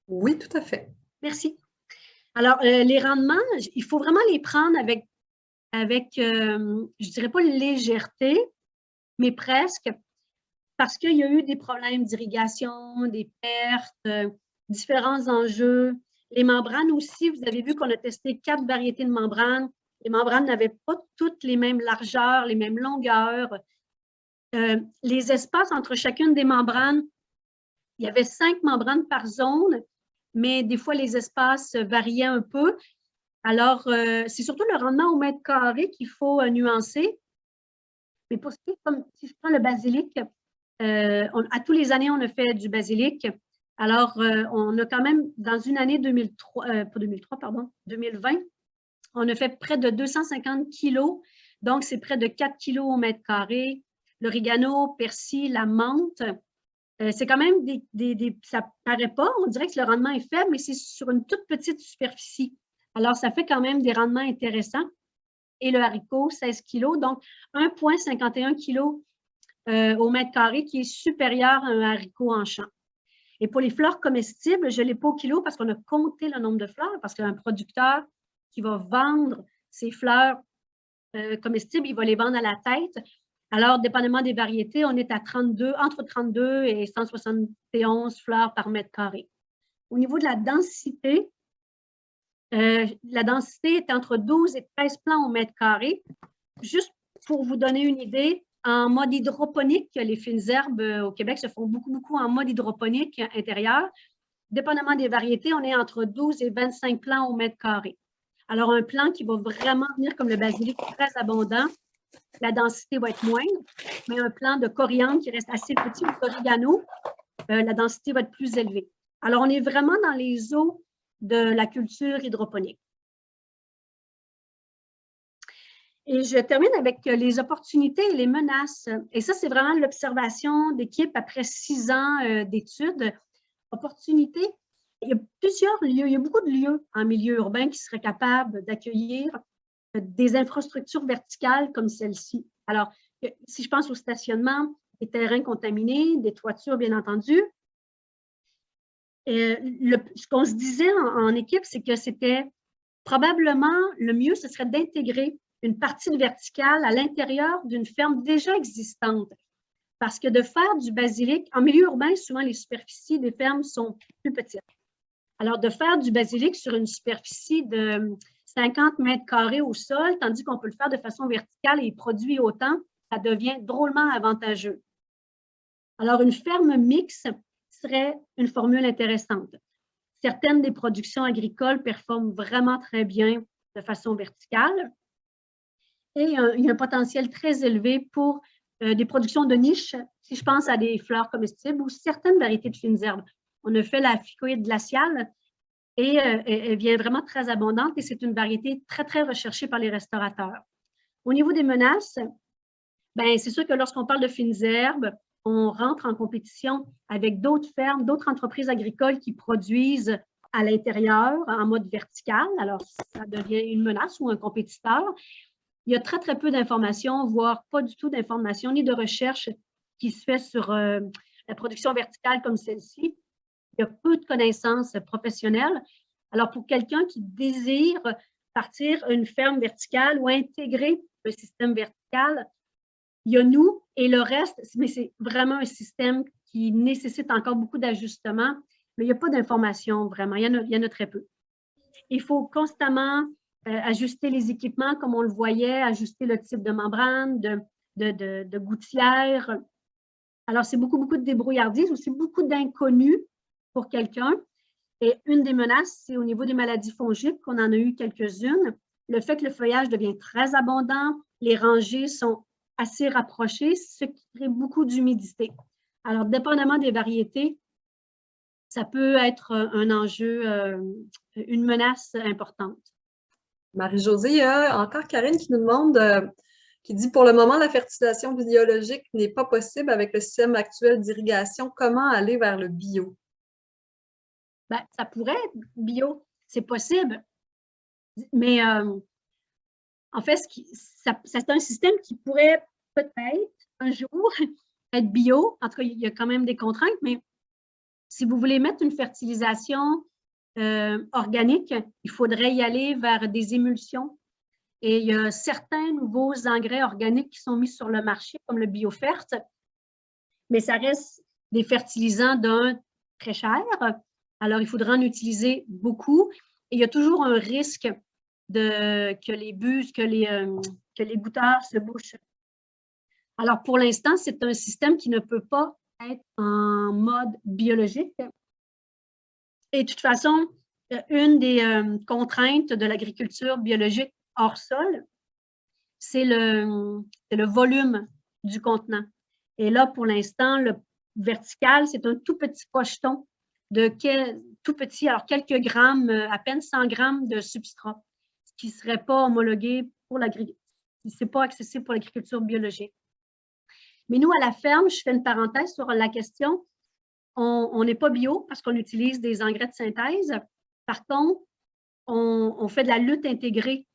Oui, tout à fait. Merci. Alors, les rendements, il faut vraiment les prendre avec je dirais pas légèreté, mais presque, parce qu'il y a eu des problèmes d'irrigation, des pertes, différents enjeux. Les membranes aussi, vous avez vu qu'on a testé 4 variétés de membranes. Les membranes n'avaient pas toutes les mêmes largeurs, les mêmes longueurs. Les espaces entre chacune des membranes, il y avait 5 membranes par zone, mais des fois, les espaces variaient un peu. Alors, c'est surtout le rendement au mètre carré qu'il faut nuancer. Mais pour ce qui est, comme si je prends le basilic, à tous les années, on a fait du basilic. Alors, on a quand même, dans une année 2020, on a fait près de 250 kilos. Donc, c'est près de 4 kilos au mètre carré. L'origano, persil, la menthe, c'est quand même ça ne paraît pas, on dirait que le rendement est faible, mais c'est sur une toute petite superficie. Alors, ça fait quand même des rendements intéressants. Et le haricot, 16 kilos, donc 1,51 kg au mètre carré, qui est supérieur à un haricot en champ. Et pour les fleurs comestibles, je ne l'ai pas au kilo parce qu'on a compté le nombre de fleurs, parce qu'un producteur qui va vendre ses fleurs comestibles, il va les vendre à la tête. Alors, dépendamment des variétés, on est à entre 32 et 171 fleurs par mètre carré. Au niveau de la densité est entre 12 et 13 plants au mètre carré. Juste pour vous donner une idée, en mode hydroponique, les fines herbes au Québec se font beaucoup en mode hydroponique intérieur. Dépendamment des variétés, on est entre 12 et 25 plants au mètre carré. Alors, un plant qui va vraiment venir comme le basilic très abondant, la densité va être moindre, mais un plant de coriandre qui reste assez petit ou d'origano, la densité va être plus élevée. Alors, on est vraiment dans les eaux de la culture hydroponique. Et je termine avec les opportunités et les menaces. Et ça, c'est vraiment l'observation d'équipe après 6 ans d'études. Opportunités, il y a plusieurs lieux, il y a beaucoup de lieux en milieu urbain qui seraient capables d'accueillir des infrastructures verticales comme celle-ci. Alors, si je pense au stationnement, des terrains contaminés, des toitures, bien entendu. Ce qu'on se disait en équipe, c'est que c'était probablement le mieux, ce serait d'intégrer une partie de verticale à l'intérieur d'une ferme déjà existante. Parce que de faire du basilic, en milieu urbain, souvent les superficies des fermes sont plus petites. Alors, de faire du basilic sur une superficie de 50 mètres carrés au sol, tandis qu'on peut le faire de façon verticale et il produit autant, ça devient drôlement avantageux. Alors, une ferme mixte serait une formule intéressante. Certaines des productions agricoles performent vraiment très bien de façon verticale et il y a un potentiel très élevé pour des productions de niche, si je pense à des fleurs comestibles ou certaines variétés de fines herbes. On a fait la ficoïde glaciale et elle vient vraiment très abondante et c'est une variété très, très recherchée par les restaurateurs. Au niveau des menaces, ben, c'est sûr que lorsqu'on parle de fines herbes, on rentre en compétition avec d'autres fermes, d'autres entreprises agricoles qui produisent à l'intérieur en mode vertical. Alors, ça devient une menace ou un compétiteur. Il y a très, très peu d'informations, voire pas du tout d'informations ni de recherche qui se fait sur la production verticale comme celle-ci. Il y a peu de connaissances professionnelles. Alors, pour quelqu'un qui désire partir une ferme verticale ou intégrer un système vertical, il y a nous et le reste, mais c'est vraiment un système qui nécessite encore beaucoup d'ajustements, mais il n'y a pas d'informations vraiment, il y en a très peu. Il faut constamment ajuster les équipements comme on le voyait, ajuster le type de membrane, de gouttière. Alors, c'est beaucoup de débrouillardise, aussi beaucoup d'inconnus pour quelqu'un. Et une des menaces, c'est au niveau des maladies fongiques, qu'on en a eu quelques-unes. Le fait que le feuillage devient très abondant, les rangées sont assez rapprochées, ce qui crée beaucoup d'humidité. Alors, dépendamment des variétés, ça peut être un enjeu, une menace importante. Marie-Josée, il y a encore Karine qui nous demande, qui dit pour le moment, la fertilisation biologique n'est pas possible avec le système actuel d'irrigation. Comment aller vers le bio? Ben, ça pourrait être bio, c'est possible. Mais en fait, c'est un système qui pourrait peut-être un jour être bio. En tout cas, il y a quand même des contraintes, mais si vous voulez mettre une fertilisation organique, il faudrait y aller vers des émulsions. Et il y a certains nouveaux engrais organiques qui sont mis sur le marché, comme le BioFert, mais ça reste des fertilisants d'un très cher. Alors, il faudra en utiliser beaucoup. Et il y a toujours un risque que les goutteurs se bouchent. Alors, pour l'instant, c'est un système qui ne peut pas être en mode biologique. Et de toute façon, une des contraintes de l'agriculture biologique hors sol, c'est le volume du contenant. Et là, pour l'instant, le vertical, c'est un tout petit pocheton tout petit, alors quelques grammes, à peine 100 grammes de substrat, ce qui ne serait pas homologué pour l'agriculture. Ce n'est pas accessible pour l'agriculture biologique. Mais nous, à la ferme, je fais une parenthèse sur la question, on n'est pas bio parce qu'on utilise des engrais de synthèse. Par contre, on fait de la lutte intégrée.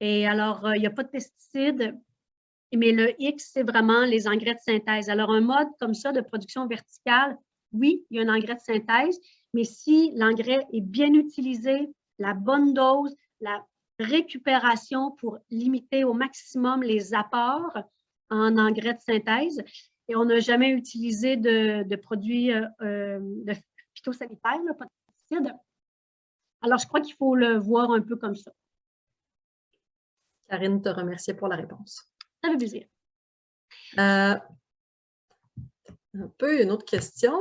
Et alors, il n'y a pas de pesticides, mais le X, c'est vraiment les engrais de synthèse. Alors, un mode comme ça de production verticale, oui, il y a un engrais de synthèse, mais si l'engrais est bien utilisé, la bonne dose, la récupération pour limiter au maximum les apports en engrais de synthèse, et on n'a jamais utilisé de produits de phytosanitaires, pas de pesticides. Alors, je crois qu'il faut le voir un peu comme ça. Karine te remercie pour la réponse. Ça fait plaisir. Un peu une autre question.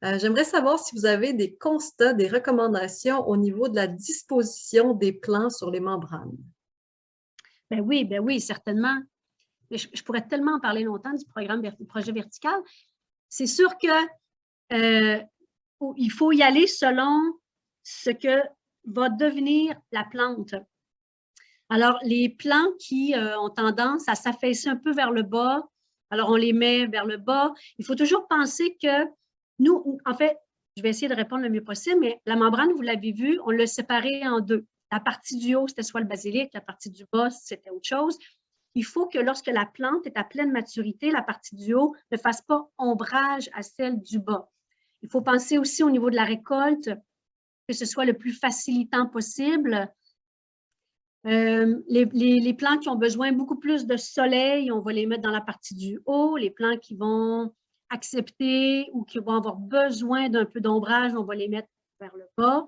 J'aimerais savoir si vous avez des constats, des recommandations au niveau de la disposition des plants sur les membranes. Ben oui, certainement. Mais je pourrais tellement en parler longtemps du projet vertical. C'est sûr que il faut y aller selon ce que va devenir la plante. Alors, les plants qui ont tendance à s'affaisser un peu vers le bas, alors on les met vers le bas. Il faut toujours penser que nous, en fait, je vais essayer de répondre le mieux possible, mais la membrane, vous l'avez vu, on l'a séparée en deux. La partie du haut, c'était soit le basilic, la partie du bas, c'était autre chose. Il faut que lorsque la plante est à pleine maturité, la partie du haut ne fasse pas ombrage à celle du bas. Il faut penser aussi au niveau de la récolte, que ce soit le plus facilitant possible. Les plants qui ont besoin beaucoup plus de soleil, on va les mettre dans la partie du haut. Les plants qui vont accepter ou qui vont avoir besoin d'un peu d'ombrage, on va les mettre vers le bas.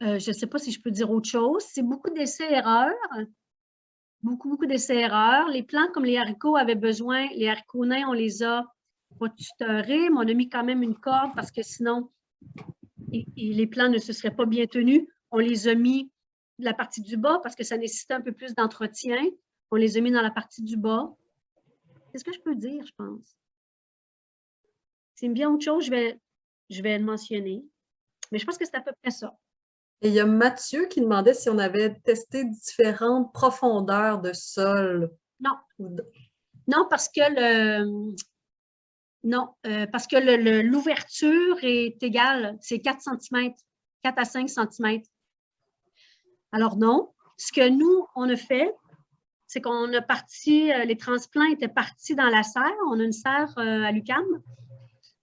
Je ne sais pas si je peux dire autre chose. C'est beaucoup d'essais-erreurs. Beaucoup d'essais-erreurs. Les plants comme les haricots avaient besoin, les haricots nains, on les a pas tutorés, mais on a mis quand même une corde parce que sinon, les plants ne se seraient pas bien tenus. On les a mis de la partie du bas parce que ça nécessitait un peu plus d'entretien. On les a mis dans la partie du bas. C'est ce que je peux dire, je pense. S'il me vient autre chose, je vais le mentionner. Mais je pense que c'est à peu près ça. Et il y a Mathieu qui demandait si on avait testé différentes profondeurs de sol. Non. Non, parce que l'ouverture est égale, c'est 4 cm, 4 à 5 cm. Alors non, ce que nous, on a fait, c'est qu'on a parti, les transplants étaient partis dans la serre. On a une serre à l'UQAM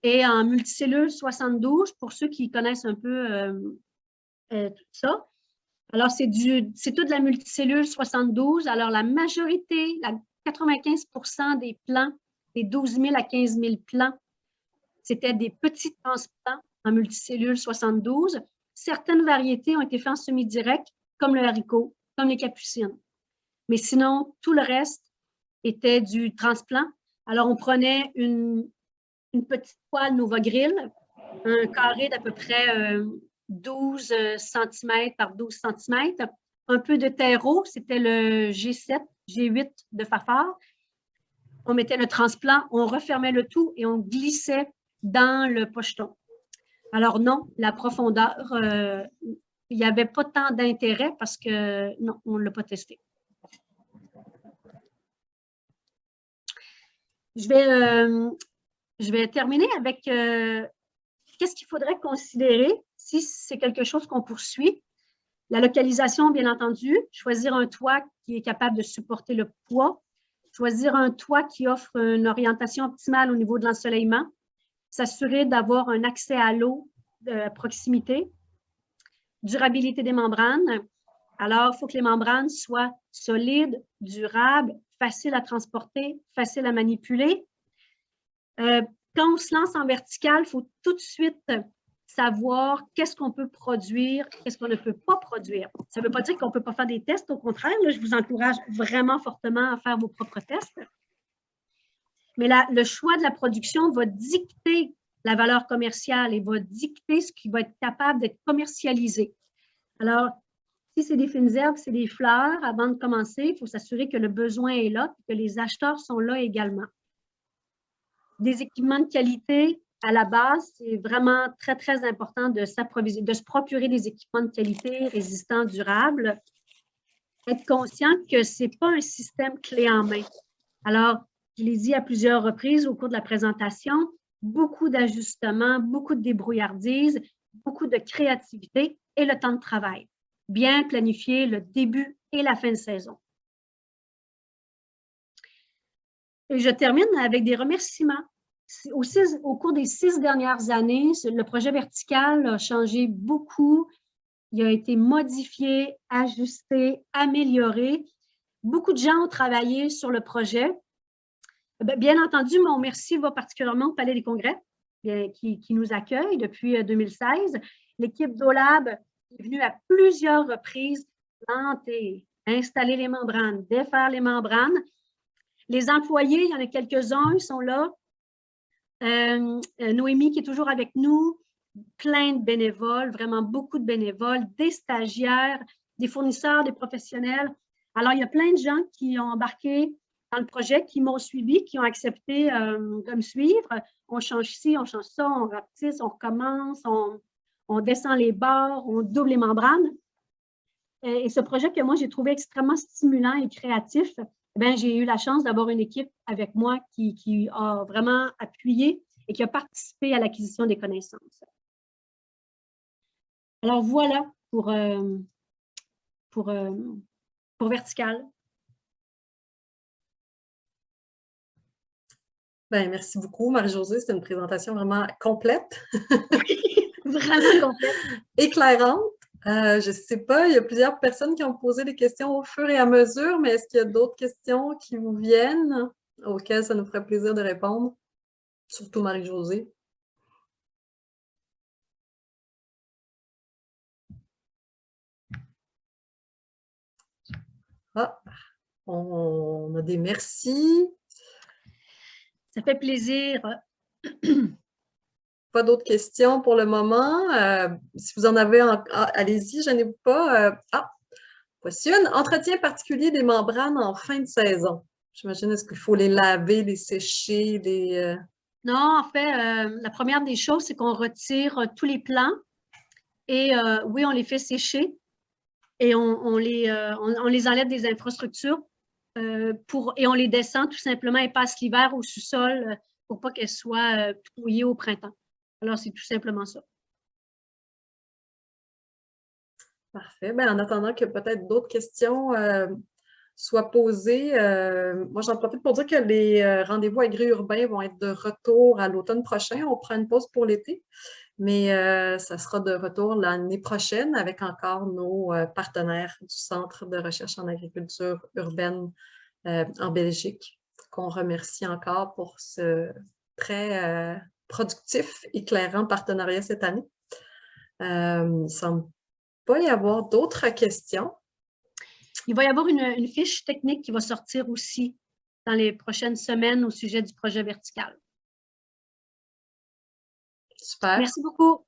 et en multicellule 72, pour ceux qui connaissent un peu tout ça. Alors, c'est toute la multicellule 72. Alors, la majorité, 95% des plants, des 12 000 à 15 000 plants, c'était des petits transplants en multicellule 72. Certaines variétés ont été faites en semi-direct, comme le haricot, comme les capucines. Mais sinon, tout le reste était du transplant. Alors, on prenait une petite poêle Nova Grill un carré d'à peu près 12 cm par 12 cm. Un peu de terreau, c'était le G7, G8 de Fafard. On mettait le transplant, on refermait le tout et on glissait dans le pocheton. Alors non, la profondeur, il n'y avait pas tant d'intérêt parce que non, on ne l'a pas testé. Je vais terminer avec qu'est-ce qu'il faudrait considérer si c'est quelque chose qu'on poursuit. La localisation, bien entendu, choisir un toit qui est capable de supporter le poids, choisir un toit qui offre une orientation optimale au niveau de l'ensoleillement, s'assurer d'avoir un accès à l'eau de proximité, durabilité des membranes. Alors, il faut que les membranes soient solides, durables, faciles à transporter, faciles à manipuler. Quand on se lance en vertical, il faut tout de suite savoir qu'est-ce qu'on peut produire, qu'est-ce qu'on ne peut pas produire. Ça ne veut pas dire qu'on ne peut pas faire des tests, au contraire, là, je vous encourage vraiment fortement à faire vos propres tests. Mais le choix de la production va dicter la valeur commerciale et va dicter ce qui va être capable d'être commercialisé. Alors, si c'est des fines herbes, c'est des fleurs, avant de commencer, il faut s'assurer que le besoin est là et que les acheteurs sont là également. Des équipements de qualité, à la base, c'est vraiment très, très important de se procurer des équipements de qualité résistants, durables. Être conscient que ce n'est pas un système clé en main. Alors, je l'ai dit à plusieurs reprises au cours de la présentation, beaucoup d'ajustements, beaucoup de débrouillardise, beaucoup de créativité et le temps de travail. Bien planifier le début et la fin de saison. Et je termine avec des remerciements. Au cours des 6 dernières années, le projet vertical a changé beaucoup. Il a été modifié, ajusté, amélioré. Beaucoup de gens ont travaillé sur le projet. Bien entendu, mon merci va particulièrement au Palais des Congrès qui nous accueille depuis 2016. L'équipe d'OLAB est venue à plusieurs reprises planter, installer les membranes, défaire les membranes. Les employés, il y en a quelques-uns, ils sont là. Noémie qui est toujours avec nous, plein de bénévoles, vraiment beaucoup de bénévoles, des stagiaires, des fournisseurs, des professionnels. Alors, il y a plein de gens qui ont embarqué dans le projet, qui m'ont suivi, qui ont accepté de me suivre. On change ci, on change ça, on rapetisse, on recommence, on descend les barres, on double les membranes. Et ce projet que moi, j'ai trouvé extrêmement stimulant et créatif, j'ai eu la chance d'avoir une équipe avec moi qui a vraiment appuyé et qui a participé à l'acquisition des connaissances. Alors, voilà pour Vertical. Merci beaucoup, Marie-Josée. C'était une présentation vraiment complète. Vraiment complète. Éclairante. Je ne sais pas, il y a plusieurs personnes qui ont posé des questions au fur et à mesure, mais est-ce qu'il y a d'autres questions qui vous viennent auxquelles ça nous ferait plaisir de répondre? Surtout Marie-Josée. Ah, on a des merci. Ça fait plaisir. Pas d'autres questions pour le moment. Si vous en avez, allez-y, je n'ai pas. Voici un entretien particulier des membranes en fin de saison. J'imagine, est-ce qu'il faut les laver, les sécher, Non, en fait, la première des choses, c'est qu'on retire tous les plants et oui, on les fait sécher et on les enlève des infrastructures et on les descend tout simplement et passe l'hiver au sous-sol pour pas qu'elles soient trouillées au printemps. Alors, c'est tout simplement ça. Parfait. En attendant que peut-être d'autres questions soient posées, moi, j'en profite pour dire que les rendez-vous agri-urbains vont être de retour à l'automne prochain. On prend une pause pour l'été, mais ça sera de retour l'année prochaine avec encore nos partenaires du Centre de recherche en agriculture urbaine en Belgique, qu'on remercie encore pour ce très productif, éclairant partenariat cette année. Il semble pas y avoir d'autres questions. Il va y avoir une fiche technique qui va sortir aussi dans les prochaines semaines au sujet du projet vertical. Super. Merci beaucoup.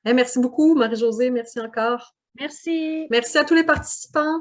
Merci beaucoup, Marie-Josée. Merci encore. Merci. Merci à tous les participants.